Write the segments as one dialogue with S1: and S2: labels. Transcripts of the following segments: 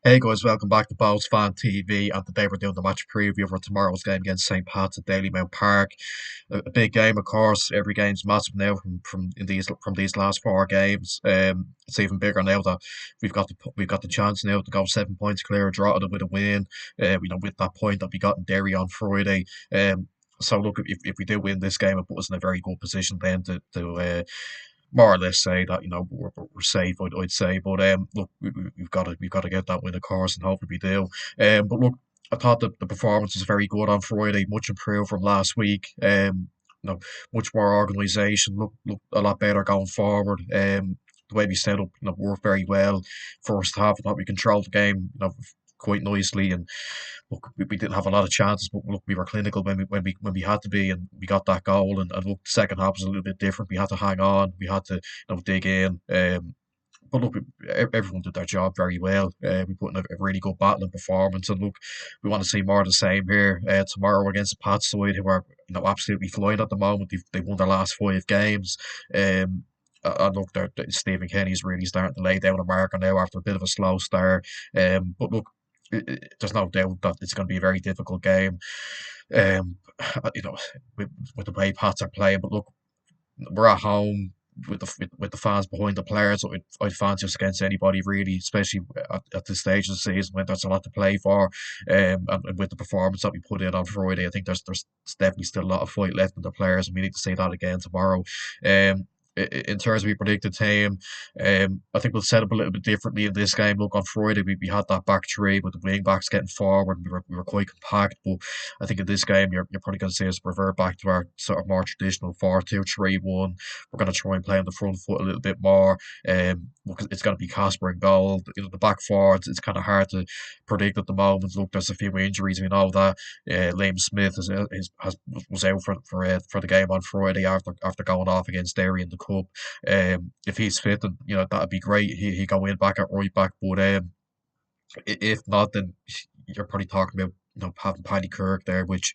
S1: Hey guys, welcome back to Balls Fan TV. And today we're doing the match preview for tomorrow's game against St. Pat's at Dalymount Park. A big game, of course. Every game's massive now from these last four games. It's even bigger now that we've got the chance now to go 7 points clear of draw with a win. With that point that we got in Derry on Friday. So look, if we do win this game, it puts us in a very good position then to more or less say that we're safe. I'd say, but look, we've got to get that win, of course, and hopefully we do. But look, I thought that the performance was very good on Friday, much improved from last week. Much more organisation. Look a lot better going forward. The way we set up, worked very well. First half, I thought we controlled the game, quite nicely, and look, we didn't have a lot of chances, but look, we were clinical when we had to be, and we got that goal. And look, the second half was a little bit different. We had to hang on. We had to dig in. But look, everyone did their job very well. We put in a really good battling performance, and look, we want to see more of the same here tomorrow against the Pats side, who are absolutely flying at the moment. They've won their last five games. Um, and look, Stephen Kenny's really starting to lay down a marker now after a bit of a slow start. But look, there's no doubt that it's going to be a very difficult game. Um, you know, with the way Pats are playing, but look, we're at home with the fans behind the players. I'd fancy us against anybody really, especially at this stage of the season when there's a lot to play for. And with the performance that we put in on Friday, I think there's definitely still a lot of fight left in the players, and we need to see that again tomorrow. In terms of your predicted team, I think we'll set up a little bit differently in this game. Look, on Friday we had that back three with the wing backs getting forward. We were quite compact, but I think in this game you're probably going to see us revert back to our sort of more traditional 4-2-3-1. We're going to try and play on the front foot a little bit more. Look, it's going to be Casper and goal. The back forwards, it's kind of hard to predict at the moment. Look, there's a few injuries. We know that Liam Smith was out for the game on Friday after going off against Derry in the cup. If he's fit, then that'd be great. He go in back at right back, but if not, then you're probably talking about having Paddy Kirk there, which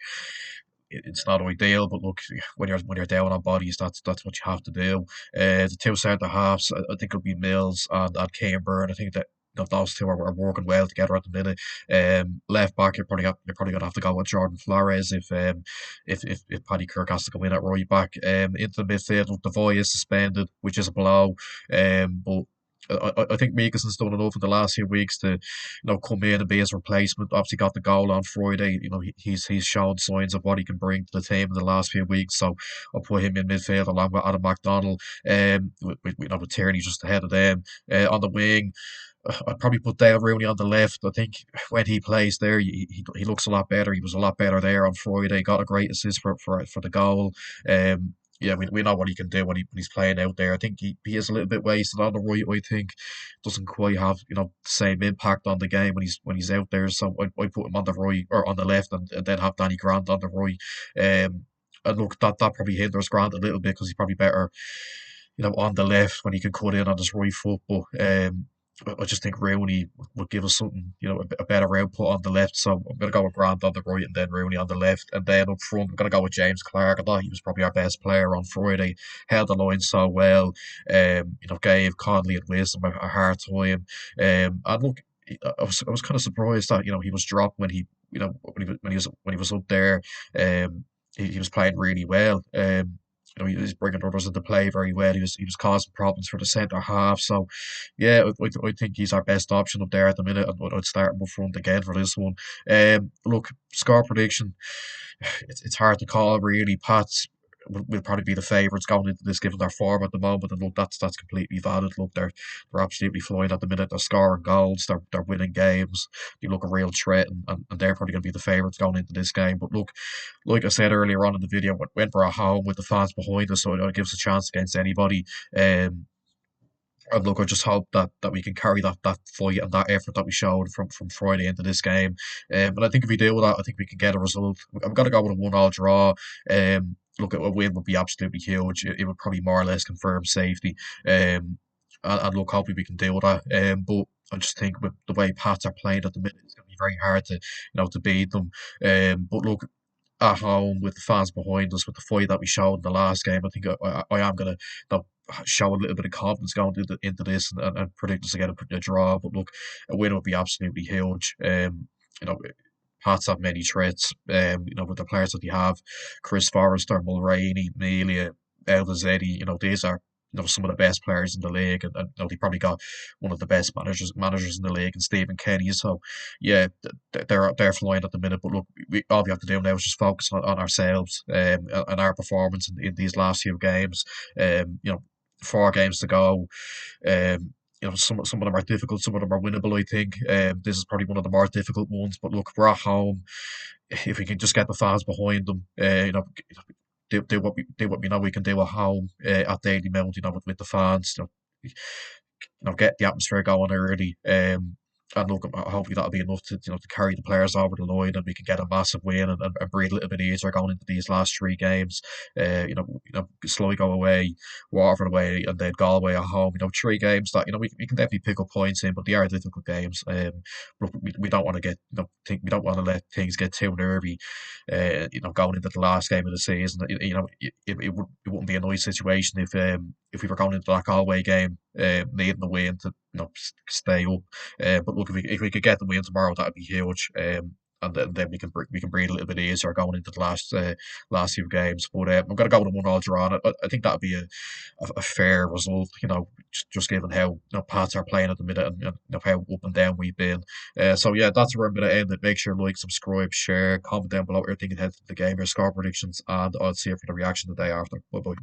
S1: it's not ideal. But look, when you're down on bodies, that's what you have to do. The two centre halves, I think it'll be Mills and Kane Byrne. I think that. Those two are working well together at the minute. Left back, you're probably gonna have to go with Jordan Flores if Paddy Kirk has to come in at right back. Into the midfield, look, the Voy is suspended, which is a blow. But I think Mikelson's done enough in the last few weeks to, come in and be his replacement. Obviously, got the goal on Friday. He's shown signs of what he can bring to the team in the last few weeks. So I'll put him in midfield along with Adam McDonald. With Tierney just ahead of them. On the wing, I'd probably put Dale Rooney on the left. I think when he plays there, he looks a lot better. He was a lot better there on Friday. Got a great assist for the goal. Yeah, we know what he can do when he's playing out there. I think he is a little bit wasted on the right. I think doesn't quite have the same impact on the game when he's out there. So I'd put him on the right or on the left, and then have Danny Grant on the right. And look, that probably hinders Grant a little bit because he's probably better, on the left when he can cut in on his right foot. But I just think Rooney would give us something, a better output on the left. So I'm going to go with Grant on the right and then Rooney on the left. And then up front, I'm going to go with James Clark. I thought he was probably our best player on Friday. Held the line so well. Gave Conley and Wisdom a hard time. And look, I was kind of surprised that he was dropped when he was up there. He was playing really well. He was bringing others into play very well. He was causing problems for the centre half. So, yeah, I think he's our best option up there at the minute, and I'd start him up front again for this one. Look, score prediction. It's hard to call really. Pats will probably be the favourites going into this given their form at the moment, and look, that's completely valid. Look, they're absolutely flying at the minute. They're scoring goals. They're winning games. They look a real threat, and they're probably going to be the favourites going into this game. But look, like I said earlier on in the video, when we're at home with the fans behind us, so it gives us a chance against anybody. And look, I just hope that we can carry that fight and that effort that we showed from Friday into this game. But I think if we do that, I think we can get a result. I'm going to go with a 1-1 draw. Look, a win would be absolutely huge. It would probably more or less confirm safety. And look, hopefully we can deal with that. But I just think with the way Pats are playing at the minute, it's going to be very hard to beat them. But look, at home with the fans behind us, with the fight that we showed in the last game, I think I am going to, show a little bit of confidence going into this, and predict us to get a draw. But look, a win would be absolutely huge. You know, Pats have many threats. With the players that they have, Chris Forrester, Mulroney, Melia, Eldezetti, these are some of the best players in the league, and they probably got one of the best managers in the league, and Stephen Kenny. So yeah, they're flying at the minute. But look, all we have to do now is just focus on ourselves, and our performance in these last few games. 4 games to go. Some of them are difficult, some of them are winnable. I think this is probably one of the more difficult ones. But look, we're at home. If we can just get the fans behind them, do what we know we can do at home at Daily Mount. With the fans. Get the atmosphere going early. And look, hopefully that'll be enough to carry the players over the line, and we can get a massive win, and breathe a little bit easier going into these last 3 games. Slowly go away, Waterford away, and then Galway at home. 3 games that we can definitely pick up points in, but they are difficult games. But we don't want to get we don't want to let things get too nervy. Going into the last game of the season, it wouldn't be a nice situation if we were going into that Galway game needing a win to stay up. But look, if we could get the win tomorrow, that'd be huge. And then we can breathe a little bit easier going into the last few games. But I'm going to go with a 1-1 draw. And I think that'd be a fair result. Just given how Pats are playing at the minute, and how up and down we've been. So yeah, that's where I'm going to end it. Make sure like, subscribe, share, comment down below what you're thinking ahead of the game, your score predictions, and I'll see you for the reaction the day after. Bye bye.